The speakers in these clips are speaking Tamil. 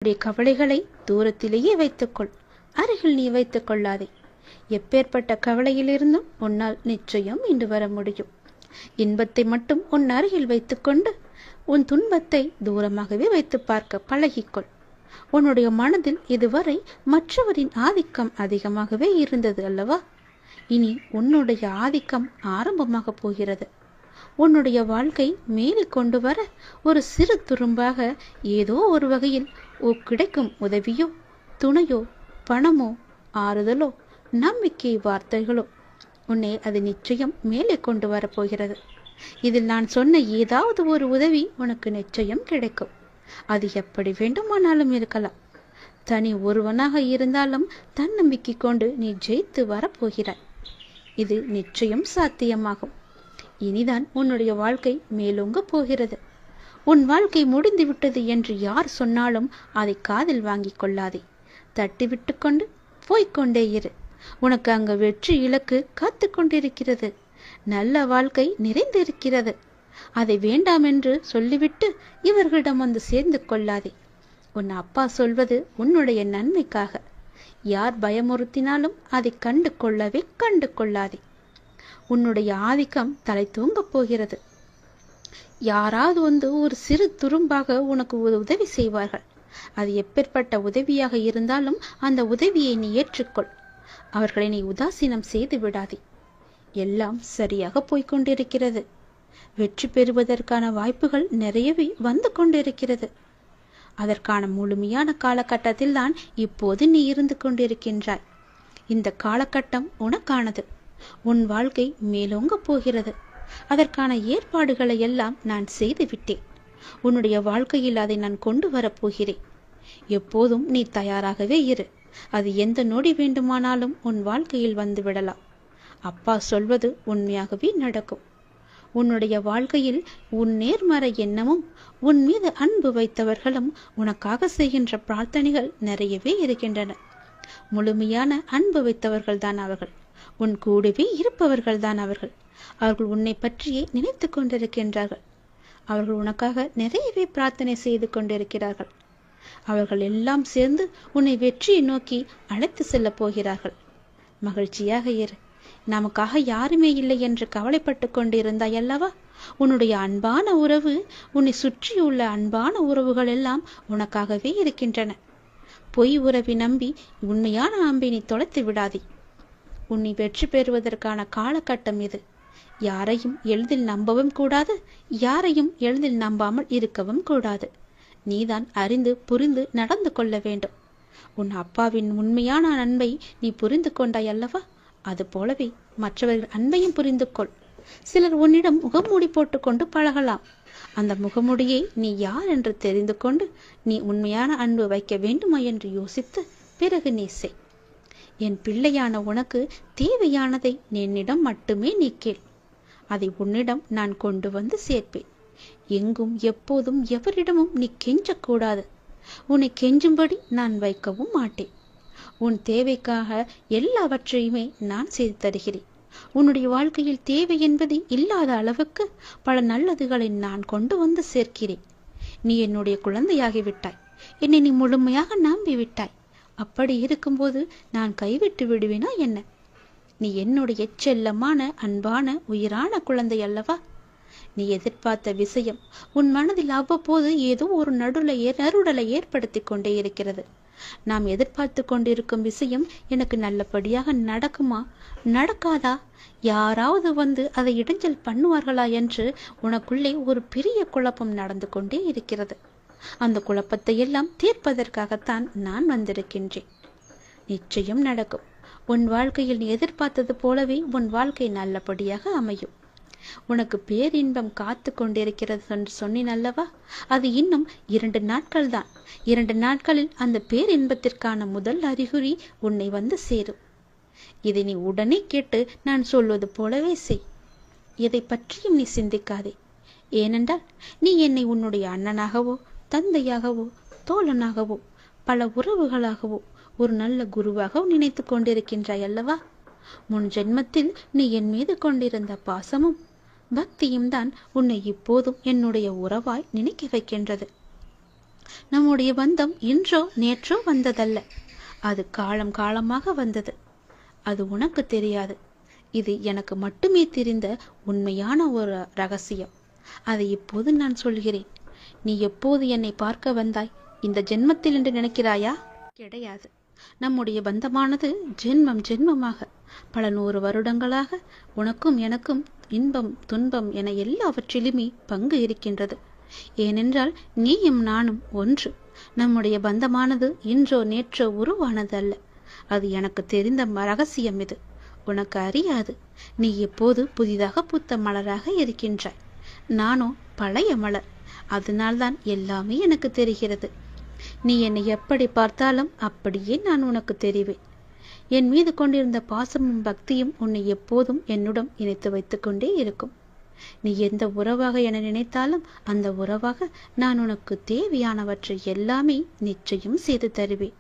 உன்னுடைய கவலைகளை தூரத்திலேயே வைத்துக்கொள், அருகில் நீ வைத்துக் கொள்ளாதே. எப்பேற்பட்ட கவலையிலிருந்தும் உன்னால் நிச்சயம் இன்று வர முடியும். இன்பத்தை மட்டும் உன் அருகில் வைத்துக்கொண்டு உன் துன்பத்தை தூரமாகவே வைத்து பார்க்க பழகிக்கொள். உன்னுடைய மனதில் இதுவரை மற்றவரின் ஆதிக்கம் அதிகமாகவே இருந்தது அல்லவா? இனி உன்னுடைய ஆதிக்கம் ஆரம்பமாக போகிறது. உன்னுடைய வாழ்க்கை மேலே கொண்டு வர ஒரு சிறு துரும்பாக ஏதோ ஒரு வகையில் கிடைக்கும் உதவியோ, துணையோ, பணமோ, ஆறுதலோ, நம்பிக்கை வார்த்தைகளோ உன்னை அது நிச்சயம் மேலே கொண்டு வரப்போகிறது. இதில் நான் சொன்ன ஏதாவது ஒரு உதவி உனக்கு நிச்சயம் கிடைக்கும். அது எப்படி வேண்டுமானாலும் இருக்கலாம். தனி ஒருவனாக இருந்தாலும் தன்னம்பிக்கை கொண்டு நீ ஜெயித்து வரப்போகிறாய். இது நிச்சயம் சாத்தியமாகும். இனிதான் உன்னுடைய வாழ்க்கை மேலோங்க போகிறது. உன் வாழ்க்கை முடிந்து விட்டது என்று யார் சொன்னாலும் அதை காதில் வாங்கிக் கொள்ளாதே. தட்டிவிட்டு கொண்டு போய்கொண்டே இரு. உனக்கு அங்கு வெற்றி இலக்கு காத்து கொண்டிருக்கிறது. நல்ல வாழ்க்கை நிறைந்திருக்கிறது. அதை வேண்டாம் என்று சொல்லிவிட்டு இவர்களிடம் வந்து சேர்ந்து கொள்ளாதே. உன் அப்பா சொல்வது உன்னுடைய நன்மைக்காக. யார் பயமுறுத்தினாலும் அதை கண்டு கொள்ளாதே. உன்னுடைய ஆதிக்கம் தலை தூங்கப் போகிறது. யாராவது வந்து ஒரு சிறு துரும்பாக உனக்கு உதவி செய்வார்கள். அது எப்பேற்பட்ட உதவியாக இருந்தாலும் அந்த உதவியை நீ ஏற்றுக்கொள். அவர்களை நீ உதாசீனம் செய்து விடாதே. எல்லாம் சரியாக போய்கொண்டிருக்கிறது. வெற்றி பெறுவதற்கான வாய்ப்புகள் நிறையவே வந்து கொண்டிருக்கிறது. அதற்கான முழுமையான காலகட்டத்தில் தான் இப்போது நீ இருந்து கொண்டிருக்கின்றாய். இந்த காலகட்டம் உனக்கானது. உன் வாழ்க்கை மேலோங்க போகிறது. அதற்கான ஏற்பாடுகளை எல்லாம் நான் செய்து விட்டேன். உன்னுடைய வாழ்க்கையில் அதை நான் கொண்டு வரப்போகிறேன். எப்போதும் நீ தயாராகவே இரு. அது எந்த நொடி வேண்டுமானாலும் உன் வாழ்க்கையில் வந்து விடலாம். அப்பா சொல்வது உண்மையாகவே நடக்கும். உன்னுடைய வாழ்க்கையில் உன் நேர்மறை எண்ணமும் உன் மீது அன்பு வைத்தவர்களும் உனக்காக செய்கின்ற பிரார்த்தனைகள் நிறையவே இருக்கின்றன. முழுமையான அன்பு வைத்தவர்கள் தான் அவர்கள். உன் கூடவே இருப்பவர்கள் தான் அவர்கள். அவர்கள் உன்னை பற்றியே நினைத்து கொண்டிருக்கின்றார்கள். அவர்கள் உனக்காக நிறையவே பிரார்த்தனை செய்து கொண்டிருக்கிறார்கள். அவர்கள் எல்லாம் சேர்ந்து உன்னை வெற்றியை நோக்கி அழைத்து செல்ல போகிறார்கள். மகிழ்ச்சியாக இரு. நமக்காக யாருமே இல்லை என்று கவலைப்பட்டு கொண்டிருந்தாய் அல்லவா? உன்னுடைய அன்பான உறவு, உன்னை சுற்றியுள்ள அன்பான உறவுகள் எல்லாம் உனக்காகவே இருக்கின்றன. பொய் உறவை நம்பி உண்மையான அன்பை நீ தொலைத்து விடாதே. உன்னை வெற்றி பெறுவதற்கான காலகட்டம் இது. யாரையும் எளிதில் நம்பவும் கூடாது, யாரையும் எளிதில் நம்பாமல் இருக்கவும் கூடாது. நீதான் அறிந்து புரிந்து நடந்து கொள்ள வேண்டும். உன் அப்பாவின் உண்மையான அன்பை நீ புரிந்து கொண்டாய் அல்லவா? அது போலவே மற்றவர்கள் அன்பையும் புரிந்து கொள். சிலர் உன்னிடம் முகமூடி போட்டுக்கொண்டு பழகலாம். அந்த முகமூடியை நீ யார் என்று தெரிந்து கொண்டு நீ உண்மையான அன்பு வைக்க வேண்டுமா என்று யோசித்து பிறகு நீ செய். என் பிள்ளையான உனக்கு தேவையானதை என்னிடம் மட்டுமே நீ கேள். அதை உன்னிடம் நான் கொண்டு வந்து சேர்ப்பேன். எங்கும் எப்போதும் எவரிடமும் நீ கெஞ்சக்கூடாது. உன்னை கெஞ்சும்படி நான் வைக்கவும் மாட்டேன். உன் தேவைக்காக எல்லாவற்றையுமே நான் செய்து தருகிறேன். உன்னுடைய வாழ்க்கையில் தேவை என்பது இல்லாத அளவுக்கு பல நல்லதுகளை நான் கொண்டு வந்து சேர்க்கிறேன். நீ என்னுடைய குழந்தையாகிவிட்டாய். என்னை நீ முழுமையாக நம்பிவிட்டாய். அப்படி இருக்கும்போது நான் கைவிட்டு விடுவேனா என்ன? நீ என்னுடைய செல்லமான அன்பான உயிரான குழந்தை அல்லவா? நீ எதிர்பார்த்த விஷயம் உன் மனதில் அவ்வப்போது ஏதோ ஒரு நறுடலை ஏற்படுத்தி கொண்டே இருக்கிறது. நாம் எதிர்பார்த்து கொண்டிருக்கும் விஷயம் எனக்கு நல்லபடியாக நடக்குமா, நடக்காதா, யாராவது வந்து அதை இடைஞ்சல் பண்ணுவார்களா என்று உனக்குள்ளே ஒரு பெரிய குழப்பம் நடந்து கொண்டே இருக்கிறது. அந்த குழப்பத்தை எல்லாம் தீர்ப்பதற்காகத்தான் நான் வந்திருக்கின்றேன். நிச்சயம் நடக்கும். உன் வாழ்க்கையில் நீ எதிர்பார்த்தது போலவே உன் வாழ்க்கை நல்லபடியாக அமையும். உனக்கு பேரின்பம் காத்து கொண்டிருக்கிறது என்று சொன்னேன் அல்லவா? அது இன்னும் 2 நாட்கள் தான். 2 நாட்களில் அந்த பேரின்பத்திற்கான முதல் அறிகுறி உன்னை வந்து சேரும். இதை நீ உடனே கேட்டு நான் சொல்வது போலவே செய். எதை பற்றியும் நீ சிந்திக்காதே. ஏனென்றால் நீ என்னை உன்னுடைய அண்ணனாகவோ தந்தையாகவோ தோழனாகவோ பல உறவுகளாகவோ ஒரு நல்ல குருவாக நினைத்து கொண்டிருக்கின்றாய் அல்லவா? முன் ஜென்மத்தில் நீ என் மீது கொண்டிருந்த பாசமும் பக்தியும் தான் உன்னை இப்போதும் என்னுடைய உறவாய் நினைக்க வைக்கின்றது. நம்முடைய பந்தம் இன்றோ நேற்றோ வந்ததல்ல, அது காலம் காலமாக வந்தது. அது உனக்கு தெரியாது. இது எனக்கு மட்டுமே தெரிந்த உண்மையான ஒரு ரகசியம். அதை இப்போது நான் சொல்கிறேன். நீ எப்போது என்னை பார்க்க வந்தாய்? இந்த ஜென்மத்தில் என்று நினைக்கிறாயா? கிடையாது. நம்முடைய பந்தமானது ஜென்மம் ஜென்மமாக பல 100 வருடங்களாக உனக்கும் எனக்கும் இன்பம் துன்பம் என எல்லாவற்றிலுமே பங்கு இருக்கின்றது. ஏனென்றால் நீயும் நானும் ஒன்று. நம்முடைய பந்தமானது இன்றோ நேற்றோ உருவானது அல்ல. அது எனக்கு தெரிந்த ரகசியம். இது உனக்கு அறியாது. நீ எப்போது புதிதாக பூத்த மலராக இருக்கின்றாய். நானோ பழைய மலர். அதனால்தான் எல்லாமே எனக்கு தெரிகிறது. நீ என்னை எப்படி பார்த்தாலும் அப்படியே நான் உனக்கு தெரிவேன். என் மீது கொண்டிருந்த பாசமும் பக்தியும் உன்னை எப்போதும் என்னுடன் இணைத்து வைத்துக் கொண்டே இருக்கும். நீ எந்த உறவாக என நினைத்தாலும் அந்த உறவாக நான் உனக்கு தேவையானவற்றை எல்லாமே நிச்சயம் செய்து தருவேன்.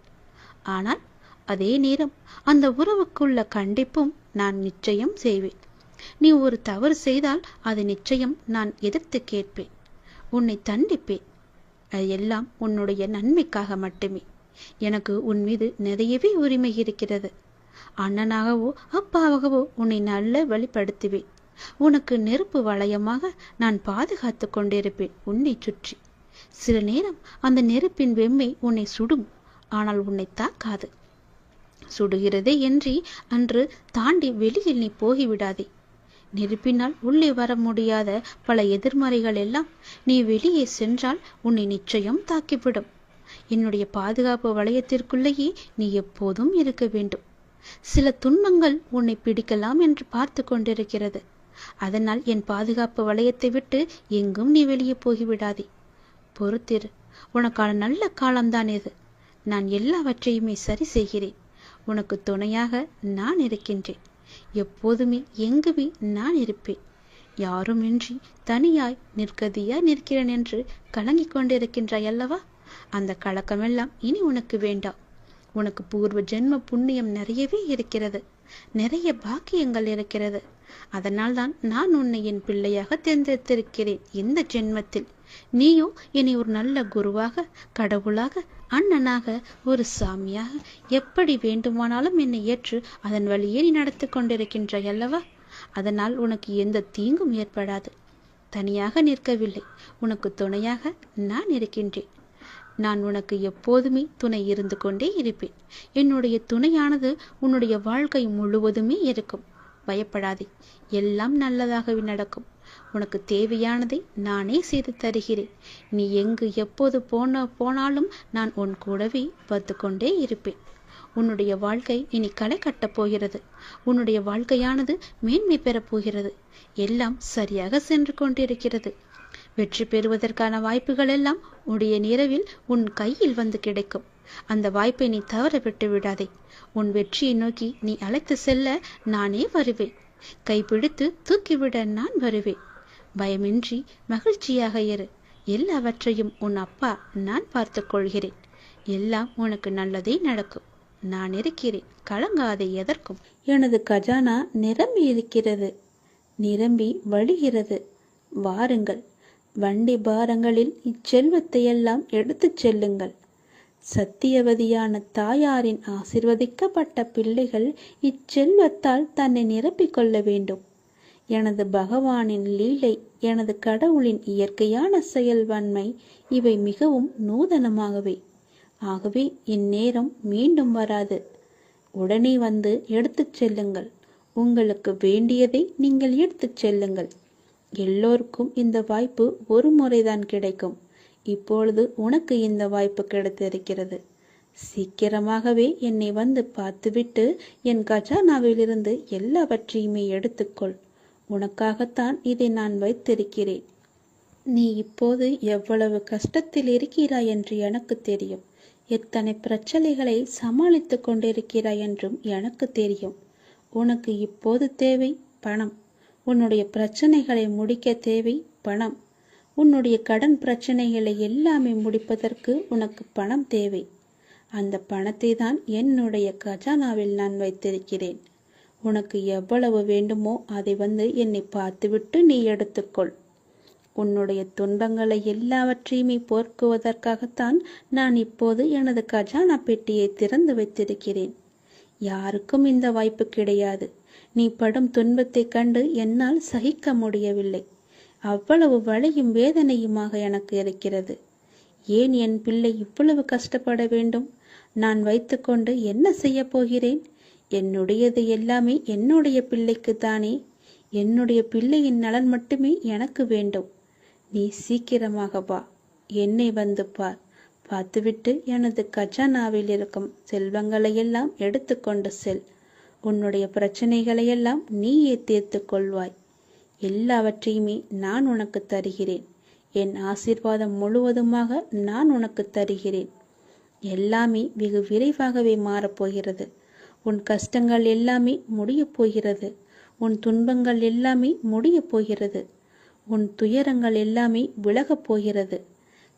ஆனால் அதே நேரம் அந்த உறவுக்குள்ள கண்டிப்பும் நான் நிச்சயம் செய்வேன். நீ ஒரு தவறு செய்தால் அது நிச்சயம் நான் எதிர்த்து கேட்பேன், உன்னை தண்டிப்பேன். அது எல்லாம் உன்னுடைய நன்மைக்காக மட்டுமே. எனக்கு உன் மீது நிறையவே உரிமை இருக்கிறது. அண்ணனாகவோ அப்பாவாகவோ உன்னை நல்ல வழிபடுத்துவேன். உனக்கு நெருப்பு வளையமாக நான் பாதுகாத்து கொண்டிருப்பேன் உன்னை சுற்றி. சில நேரம் அந்த நெருப்பின் வெம்மை உன்னை சுடும், ஆனால் உன்னை தாக்காது. சுடுகிறதே என்று அன்று தாண்டி வெளியில் நீ போகிவிடாதே. நெருப்பினால் உள்ளே வர முடியாத பல எதிர்மறைகள் எல்லாம் நீ வெளியே சென்றால் உன்னை நிச்சயம் தாக்கிவிடும். என்னுடைய பாதுகாப்பு வளையத்திற்குள்ளேயே நீ எப்போதும் இருக்க வேண்டும். சில துன்பங்கள் உன்னை பிடிக்கலாம் என்று பார்த்து கொண்டிருக்கிறது. அதனால் என் பாதுகாப்பு வளையத்தை விட்டு எங்கும் நீ வெளியே போகிவிடாதே. பொறுத்திரு. உனக்கான நல்ல காலம்தான் இது. நான் எல்லாவற்றையுமே சரி செய்கிறேன். உனக்கு துணையாக நான் இருக்கின்றேன். எப்போதுமே எங்குமே நான் இருப்பேன். யாருமின்றி தனியாய் நிற்கதியாய் நிற்கிறேன் என்று கலங்கிக் கொண்டிருக்கின்றாய் அல்லவா? அந்த கலக்கமெல்லாம் இனி உனக்கு வேண்டாம். உனக்கு பூர்வ ஜென்ம புண்ணியம் நிறையவே இருக்கிறது. நிறைய பாக்கியங்கள் இருக்கிறது. அதனால்தான் நான் உன்னை என் பிள்ளையாக தேர்ந்தெடுத்திருக்கிறேன் இந்த ஜென்மத்தில். நீயோ என்னை ஒரு நல்ல குருவாக, கடவுளாக, அண்ணனாக, ஒரு சாமியாக எப்படி வேண்டுமானாலும் என்னை ஏற்று அதன் வழியே நீ நடத்தி கொண்டிருக்கின்றாய் அல்லவா? அதனால் உனக்கு எந்த தீங்கும் ஏற்படாது. தனியாக நிற்கவில்லை, உனக்கு துணையாக நான் இருக்கின்றேன். நான் உனக்கு எப்போதுமே துணை இருந்து கொண்டே இருப்பேன். என்னுடைய துணையானது உன்னுடைய வாழ்க்கை முழுவதுமே இருக்கும். பயப்படாதே, எல்லாம் நல்லதாகவே நடக்கும். உனக்கு தேவையானதை நானே செய்து தருகிறேன். நீ எங்கு எப்போது போனாலும் நான் உன் கூடவே வந்து கொண்டே இருப்பேன். உன்னுடைய வாழ்க்கை இனி களை கட்டப் போகிறது. உன்னுடைய வாழ்க்கையானது மேன்மை பெறப் போகிறது. எல்லாம் சரியாக சென்று கொண்டிருக்கிறது. வெற்றி பெறுவதற்கான வாய்ப்புகள் எல்லாம் உடைய நிறவில் உன் கையில் வந்து கிடைக்கும். அந்த வாய்ப்பை நீ தவற விட்டு விடாதே. உன் வெற்றியை நோக்கி நீ அழைத்து செல்ல நானே வருவேன். கைப்பிடித்து தூக்கிவிட நான் வருவேன். பயமின்றி மகிழ்ச்சியாக இரு. எல்லாவற்றையும் உன் அப்பா நான் பார்த்துக் கொள்கிறேன். எல்லாம் உனக்கு நல்லதே நடக்கும். நான் இருக்கிறேன். கலங்காதே எதற்கும். எனது கஜானா நிரம்பி இருக்கிறது, நிரம்பி வழிகிறது. வாருங்கள், வண்டி பாரங்களில் இச்செல்வத்தை எல்லாம் எடுத்துச் செல்லுங்கள். சத்தியவதியான தாயாரின் ஆசிர்வதிக்கப்பட்ட பிள்ளைகள் இச்செல்வத்தால் தன்னை நிரப்பிக் கொள்ள வேண்டும். எனது பகவானின் லீலை, எனது கடவுளின் இயற்கையான செயல்வன்மை இவை மிகவும் நூதனமாகவே. ஆகவே இந்நேரம் மீண்டும் வராது. உடனே வந்து எடுத்துச் செல்லுங்கள். உங்களுக்கு வேண்டியதை நீங்கள் எடுத்துச் செல்லுங்கள். எல்லோருக்கும் இந்த வாய்ப்பு ஒரு முறைதான் கிடைக்கும். இப்பொழுது உனக்கு இந்த வாய்ப்பு கிடைத்திருக்கிறது. சீக்கிரமாகவே என்னை வந்து பார்த்துவிட்டு என் கஜானாவிலிருந்து எல்லாவற்றையுமே எடுத்துக்கொள். உனக்காகத்தான் இதை நான் வைத்திருக்கிறேன். நீ இப்போது எவ்வளவு கஷ்டத்தில் இருக்கிறாய் என்று எனக்கு தெரியும். எத்தனை பிரச்சனைகளை சமாளித்து கொண்டிருக்கிறாய் என்றும் எனக்கு தெரியும். உனக்கு இப்போது தேவை பணம். உன்னுடைய பிரச்சனைகளை முடிக்க தேவை பணம். உன்னுடைய கடன் பிரச்சனைகளை எல்லாமே முடிப்பதற்கு உனக்கு பணம் தேவை. அந்த பணத்தை தான் என்னுடைய கஜானாவில் நான் வைத்திருக்கிறேன். உனக்கு எவ்வளவு வேண்டுமோ அதை வந்து என்னை பார்த்துவிட்டு நீ எடுத்துக்கொள். உன்னுடைய துன்பங்களை எல்லாவற்றையுமே போக்குவதற்காகத்தான் நான் இப்போது எனது கஜானா பெட்டியை திறந்து வைத்திருக்கிறேன். யாருக்கும் இந்த வாய்ப்பு கிடையாது. நீ படும் துன்பத்தை கண்டு என்னால் சகிக்க முடியவில்லை. அவ்வளவு வலியும் வேதனையுமாக எனக்கு இருக்கிறது. ஏன் என் பிள்ளை இவ்வளவு கஷ்டப்பட வேண்டும்? நான் வைத்துக்கொண்டு என்ன செய்ய போகிறேன்? என்னுடையது எல்லாமே என்னுடைய பிள்ளைக்கு தானே. என்னுடைய பிள்ளையின் நலன் மட்டுமே எனக்கு வேண்டும். நீ சீக்கிரமாக வா, என்னை வந்து பார். பார்த்துவிட்டு எனது கஜானாவில் இருக்கும் செல்வங்களையெல்லாம் எடுத்துக்கொண்டு செல். உன்னுடைய பிரச்சனைகளையெல்லாம் நீயே தீர்த்து கொள்வாய். எல்லாவற்றையுமே நான் உனக்கு தருகிறேன். என் ஆசீர்வாதம் முழுவதுமாக நான் உனக்கு தருகிறேன். எல்லாமே வெகு விரைவாகவே மாறப்போகிறது. உன் கஷ்டங்கள் எல்லாமே முடியப் போகிறது. உன் துன்பங்கள் எல்லாமே முடியப் போகிறது. உன் துயரங்கள் எல்லாமே விலகப் போகிறது.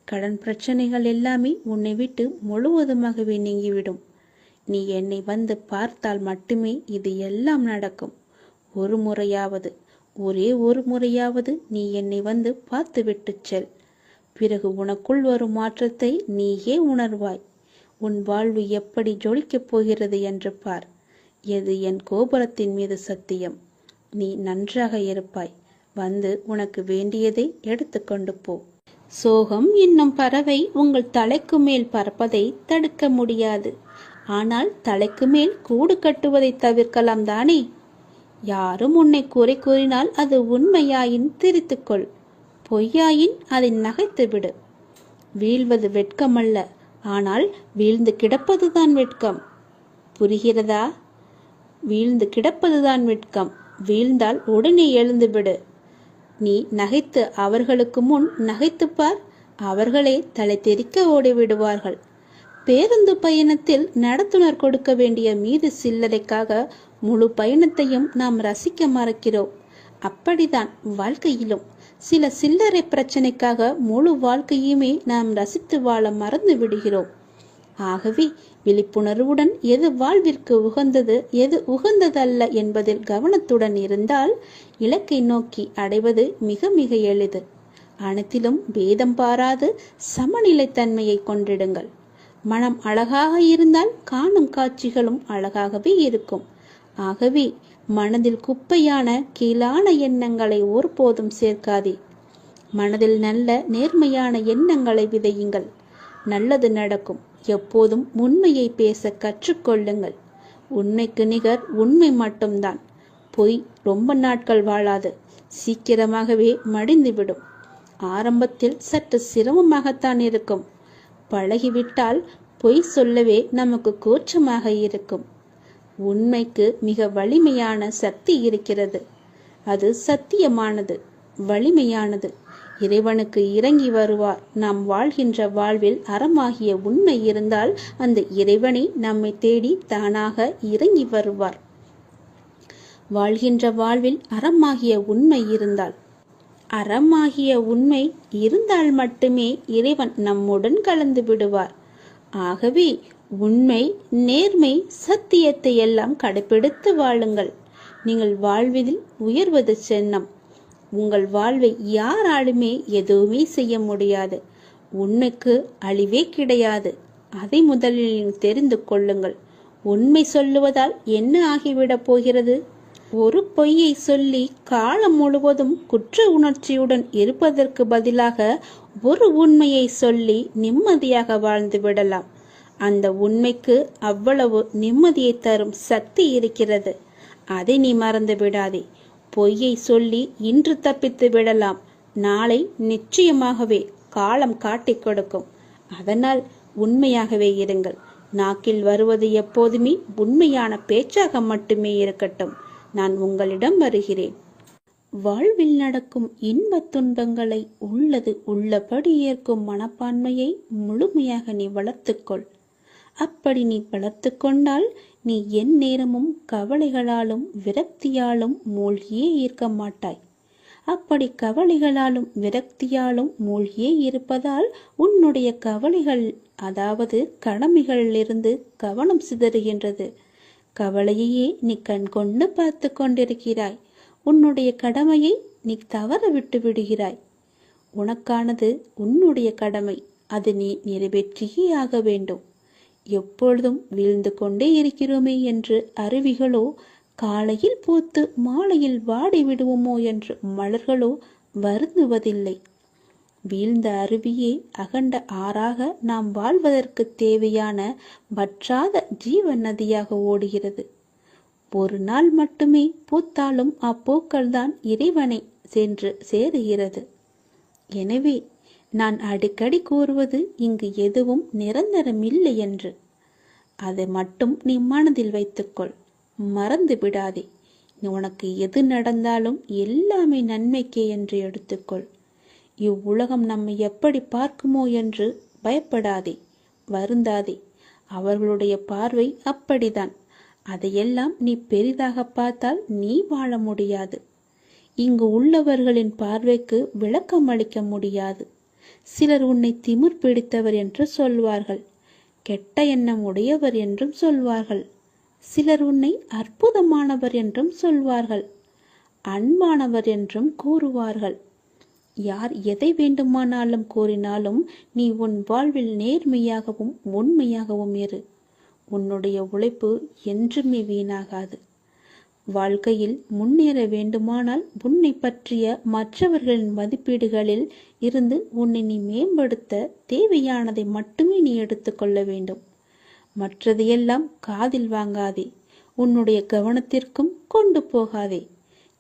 கடன் பிரச்சனைகள் எல்லாமே உன்னை விட்டு முழுவதுமாகவே நீங்கிவிடும். நீ என்னை வந்து பார்த்தால் மட்டுமே இது எல்லாம் நடக்கும். ஒரு முறையாவது, ஒரே ஒரு முறையாவது நீ என்னை வந்து பார்த்துவிட்டு செல். பிறகு உனக்குள் வரும் மாற்றத்தை நீயே உணர்வாய். உன் வாழ்வு எப்படி ஜொலிக்கப் போகிறது என்று பார். எது என் கோபுரத்தின் மீது சத்தியம். நீ நன்றாக இருப்பாய். வந்து உனக்கு வேண்டியதை எடுத்துக்கொண்டு போ. சோகம் என்னும் பறவை உங்கள் தலைக்கு மேல் பறப்பதை தடுக்க முடியாது. ஆனால் தலைக்கு மேல் கூடு கட்டுவதை தவிர்க்கலாம் தானே? யாரும் உன்னை குறை கூறினால் அது உண்மையாயின் திரித்துக்கொள். பொய்யாயின் அதை நகைத்து விடு. வீழ்வது வெட்கமல்ல, ஆனால் வீழ்ந்து கிடப்பதுதான் வெட்கம். புரிகிறதா? வீழ்ந்து கிடப்பதுதான் வெட்கம். வீழ்ந்தால் உடனே எழுந்துவிடு. நீ நகைத்து அவர்களுக்கு முன் நகைத்துப்பார். அவர்களே தலை தெறிக்க ஓடிவிடுவார்கள். பேருந்து பயணத்தில் நடத்துனர் கொடுக்க வேண்டிய மீது சில்லறைக்காக முழு பயணத்தையும் நாம் ரசிக்க மறக்கிறோம். அப்படிதான் வாழ்க்கையிலும் சில சில்லறை பிரச்சனைக்காக முழு வாழ்க்கையுமே நாம் ரசித்து வாழ மறந்து விடுகிறோம். ஆகவே விழிப்புணர்வுடன் எது வாழ்விற்கு உகந்தது, எது உகந்ததல்ல என்பதில் கவனத்துடன் இருந்தால் இலக்கை நோக்கி அடைவது மிக மிக எளிது. அனைத்திலும் பேதம் பாராது சமநிலைத்தன்மையை கொண்டிடுங்கள். மனம் அழகாக இருந்தால் காணும் காட்சிகளும் அழகாகவே இருக்கும். ஆகவே மனதில் குப்பையான கீழான எண்ணங்களை ஒருபோதும் சேர்க்காதே. மனதில் நல்ல நேர்மையான எண்ணங்களை விதையுங்கள். நல்லது நடக்கும். எப்போதும் உண்மையை பேச கற்றுக்கொள்ளுங்கள். உண்மைக்கு நிகர் உண்மை மட்டும்தான். பொய் ரொம்ப நாட்கள் வாழாது. சீக்கிரமாகவே மடிந்துவிடும். ஆரம்பத்தில் சற்று சிரமமாகத்தான் இருக்கும். பழகிவிட்டால் பொய் சொல்லவே நமக்கு கூச்சமாக இருக்கும். உண்மைக்கு மிக வலிமையான சக்தி இருக்கிறது. அது சத்தியமானது, வலிமையானது. இறைவனுக்கு இறங்கி வருவார். நாம் வாழ்கின்ற வாழ்வில் அறமாகிய உண்மை இருந்தால் அந்த இறைவனை நம்மை தேடி தானாக இறங்கி வருவார். வாழ்கின்ற வாழ்வில் அறமாகிய உண்மை இருந்தால், அறமாகிய உண்மை இருந்தால் மட்டுமே இறைவன் நம்முடன் கலந்து விடுவார். ஆகவே உண்மை, நேர்மை, சத்தியத்தை எல்லாம் கடைபிடித்து வாழுங்கள். நீங்கள் வாழ்வதில் உயர்வது சின்னம். உங்கள் வாழ்வை யாராலுமே எதுவுமே செய்ய முடியாது. உண்மைக்கு அழிவே கிடையாது. அதை முதலில் தெரிந்து கொள்ளுங்கள். உண்மை சொல்லுவதால் என்ன ஆகிவிடப் போகிறது? ஒரு பொய்யை சொல்லி காலம் முழுவதும் குற்ற உணர்ச்சியுடன் இருப்பதற்கு பதிலாக ஒரு உண்மையை சொல்லி நிம்மதியாக வாழ்ந்து விடலாம். அந்த உண்மைக்கு அவ்வளவு நிம்மதியை தரும் சக்தி இருக்கிறது. அதை நீ மறந்து விடாதே. பொய்யை சொல்லி இன்று தப்பித்து விடலாம். நாளை நிச்சயமாகவே காலம் காட்டிக் கொடுக்கும். அதனால் உண்மையாகவே இருங்கள். நாக்கில் வருவது எப்போதுமே உண்மையான பேச்சாக மட்டுமே இருக்கட்டும். நான் உங்களிடம் வருகிறேன். வாழ்வில் நடக்கும் இன்பத் துன்பங்களை உள்ளது உள்ளபடி ஏற்கும் மனப்பான்மையை முழுமையாக நீ வளர்த்துக்கொள். அப்படி நீ வளர்த்து கொண்டால் நீ என் நேரமும் கவலைகளாலும் விரக்தியாலும் மூழ்கியே இருக்க மாட்டாய். அப்படி கவலைகளாலும் விரக்தியாலும் மூழ்கியே இருப்பதால் உன்னுடைய கவலைகள், அதாவது கடமைகளிலிருந்து கவனம் சிதறுகின்றது. கவலையையே நீ கண் கொண்டு பார்த்து கொண்டிருக்கிறாய். உன்னுடைய கடமையை நீ தவற விட்டு விடுகிறாய். உனக்கானது உன்னுடைய கடமை, அது நீ நிறைவேற்றியே ஆக வேண்டும். எப்பொழுதும் வீழ்ந்து கொண்டே இருக்கிறோமே என்று அருவிகளோ, காலையில் பூத்து மாலையில் வாடி விடுவோமோ என்று மலர்களோ வருந்துவதில்லை. வீழ்ந்த அருவியே அகண்ட ஆறாக நாம் வாழ்வதற்கு தேவையான வற்றாத ஜீவ நதியாக ஓடுகிறது. ஒரு நாள் மட்டுமே பூத்தாலும் அப்பூக்கள்தான் இறைவனை சென்று சேருகிறது. எனவே நான் அடிக்கடி கூறுவது இங்கு எதுவும் நிரந்தரமில்லை என்று. அதை மட்டும் நீ மனதில் வைத்துக்கொள், மறந்து விடாதே. உனக்கு எது நடந்தாலும் எல்லாமே நன்மைக்கே என்று எடுத்துக்கொள். இவ்வுலகம் நம்மை எப்படி பார்க்குமோ என்று பயப்படாதே, வருந்தாதே. அவர்களுடைய பார்வை அப்படிதான். அதையெல்லாம் நீ பெரிதாக பார்த்தால் நீ வாழ முடியாது. இங்கு உள்ளவர்களின் பார்வைக்கு விளக்கம் அளிக்க முடியாது. சிலர் உன்னை திமிர் பிடித்தவர் என்று சொல்வார்கள், கெட்ட எண்ணம் உடையவர் என்றும் சொல்வார்கள். சிலர் உன்னை அற்புதமானவர் என்றும் சொல்வார்கள், அன்பானவர் என்றும் கூறுவார்கள். யார் எதை வேண்டுமானாலும் கூறினாலும் நீ உன் வாழ்வில் நேர்மையாகவும் உண்மையாகவும் இரு. உன்னுடைய உழைப்பு என்றுமே வீணாகாது. வாழ்க்கையில் முன்னேற வேண்டுமானால் உன்னை பற்றிய மற்றவர்களின் மதிப்பீடுகளில் இருந்து உன்னை நீ மேம்படுத்த தேவையானதை மட்டுமே நீ எடுத்துக்கொள்ள வேண்டும். மற்றதையெல்லாம் காதில் வாங்காதே, உன்னுடைய கவனத்திற்கும் கொண்டு போகாதே,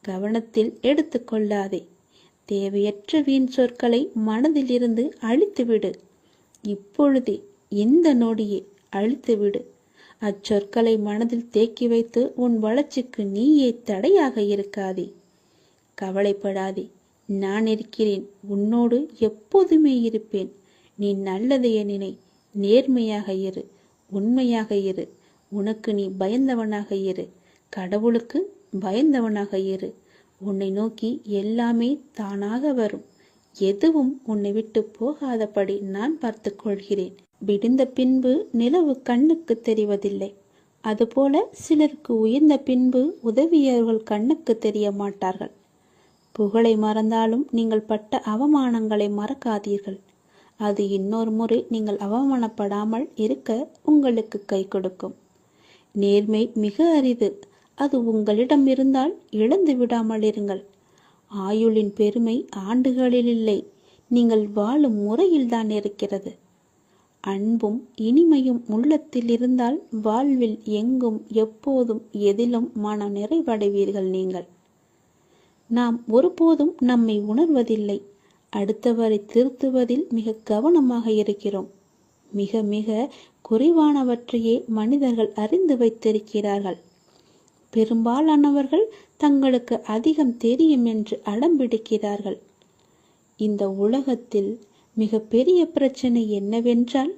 கவனத்தில் எடுத்துக்கொள்ளாதே. தேவையற்ற வீண் சொற்களை மனதில் இருந்து அழித்துவிடு. இப்பொழுதே, இந்த நொடியே அழித்துவிடு. அச்சொற்களை மனதில் தேக்கி வைத்து உன் வளர்ச்சிக்கு நீயே தடையாக இருக்காதே. கவலைப்படாதே, நான் இருக்கிறேன், உன்னோடு எப்போதுமே இருப்பேன். நீ நல்லதையே நினை, நேர்மையாக இரு, உண்மையாக இரு. உனக்கு நீ பயந்தவனாக இரு, கடவுளுக்கு பயந்தவனாக இரு. உன்னை நோக்கி எல்லாமே தானாக வரும். எதுவும் உன்னை விட்டு போகாதபடி நான் பார்த்து கொள்கிறேன். விடிந்த பின்பு நிலவு கண்ணுக்கு தெரிவதில்லை. அதுபோல சிலருக்கு உயர்ந்த பின்பு உதவியவர்கள் கண்ணுக்கு தெரிய மாட்டார்கள். புகழை மறந்தாலும் நீங்கள் பட்ட அவமானங்களை மறக்காதீர்கள். அது இன்னொரு முறை நீங்கள் அவமானப்படாமல் இருக்க உங்களுக்கு கை கொடுக்கும். நேர்மை மிக அரிது. அது உங்களிடம் இருந்தால் இழந்து விடாமல் இருங்கள். ஆயுளின் பெருமை ஆண்டுகளில் இல்லை, நீங்கள் வாழும் முறையில்தான் இருக்கிறது. அன்பும் இனிமையும் உள்ளத்தில் இருந்தால் வாழ்வில் எங்கும் எப்போதும் எதிலும் மன நிறைவடைவீர்கள். நீங்கள் நாம் ஒருபோதும் நம்மை உணர்வதில்லை. அடுத்தவரை திருத்துவதில் மிக கவனமாக இருக்கிறோம். மிக மிக குறைவானவற்றையே மனிதர்கள் அறிந்து வைத்திருக்கிறார்கள். பெரும்பாலானவர்கள் தங்களுக்கு அதிகம் தெரியும் என்று அடம்பிடிக்கிறார்கள். இந்த உலகத்தில் மிக பெரிய பிரச்சனை என்னவென்றால்,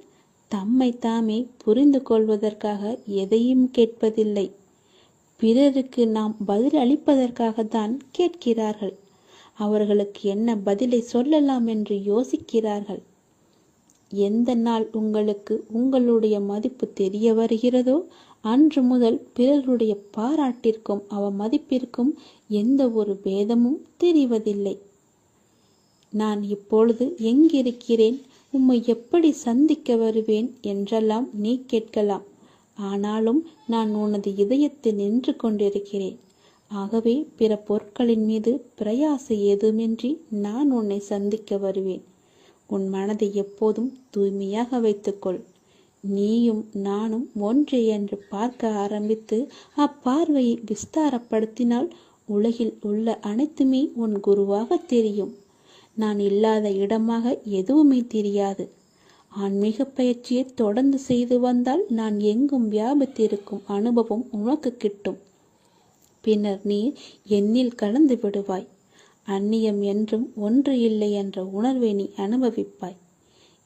தம்மை தாமே புரிந்து கொள்வதற்காக எதையும் கேட்பதில்லை. பிறருக்கு நாம் பதில் அளிப்பதற்காகத்தான் கேட்கிறார்கள். அவர்களுக்கு என்ன பதிலை சொல்லலாம் என்று யோசிக்கிறார்கள். எந்த நாள் உங்களுக்கு உங்களுடைய மதிப்பு தெரிய வருகிறதோ அன்று முதல் பிறருடைய பாராட்டிற்கும் அவமதிப்பிற்கும் எந்த ஒரு பேதமும் தெரிவதில்லை. நான் இப்பொழுது எங்கிருக்கிறேன், உம்மை எப்படி சந்திக்க வருவேன் என்றெல்லாம் நீ கேட்கலாம். ஆனாலும் நான் உனது இதயத்தில் நின்று கொண்டிருக்கிறேன். ஆகவே பிற பொருட்களின் மீது பிரயாசை ஏதுமின்றி நான் உன்னை சந்திக்க வருவேன். உன் மனதை எப்போதும் தூய்மையாக வைத்துக்கொள். நீயும் நானும் ஒன்றே என்று பார்க்க ஆரம்பித்து அப்பார்வையை விஸ்தாரப்படுத்தினால் உலகில் உள்ள அனைத்துமே உன் குருவாக தெரியும். நான் இல்லாத இடமாக எதுவுமே தெரியாது. ஆன்மீக பயிற்சியை தொடர்ந்து செய்து வந்தால் நான் எங்கும் வியாபித்திருக்கும் அனுபவம் உனக்கு கிட்டும். பின்னர் நீ என்னில் கலந்து விடுவாய். அந்நியம் என்றும் ஒன்று இல்லை என்ற உணர்வை நீ அனுபவிப்பாய்.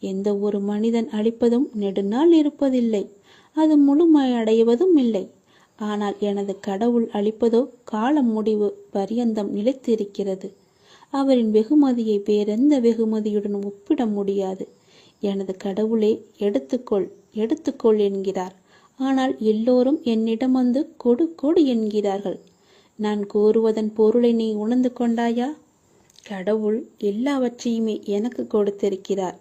எந்த ஒரு மனிதன் அழிப்பதும் நெடுநாள் இருப்பதில்லை, அது முழுமையடைவதும் இல்லை. ஆனால் எனது கடவுள் அளிப்பதோ காலம் முடிவு பரியந்தம் நிலைத்திருக்கிறது. அவரின் வெகுமதியை வேறெந்த வெகுமதியுடன் ஒப்பிட முடியாது. எனது கடவுளே எடுத்துக்கொள் எடுத்துக்கொள் என்கிறார். ஆனால் எல்லோரும் என்னிடம் வந்து கொடு கொடு என்கிறார்கள். நான் கூறுவதன் பொருளை நீ உணர்ந்து கொண்டாயா? கடவுள் எல்லாவற்றையுமே எனக்கு கொடுத்திருக்கிறார்.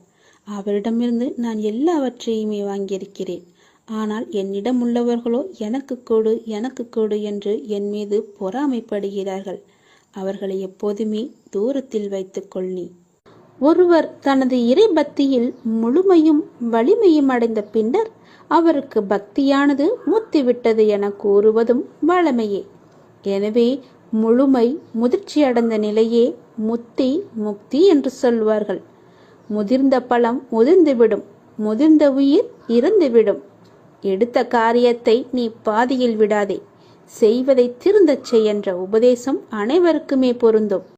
அவரிடமிருந்து நான் எல்லாவற்றையுமே வாங்கியிருக்கிறேன். ஆனால் என்னிடம் உள்ளவர்களோ எனக்கு கொடு என்று என் மீது பொறாமைப்படுகிறார்கள். அவர்களை எப்போதுமே தூரத்தில் வைத்துக்கொள் நீ. ஒருவர் தனது இறை பக்தியில் முழுமையும் வலிமையும் அடைந்த பின்னர் அவருக்கு பக்தியானது முத்திவிட்டது என கூறுவதும் வழமையே. எனவே முதிர்ச்சி அடைந்த நிலையே முக்தி என்று சொல்வார்கள். முதிர்ந்த பழம் முதிர்ந்துவிடும், முதிர்ந்த உயிர் இறந்துவிடும். எடுத்த காரியத்தை நீ பாதியில் விடாதே, செய்வதை திருந்தச் செய் என்ற உபதேசம் அனைவருக்குமே பொருந்தும்.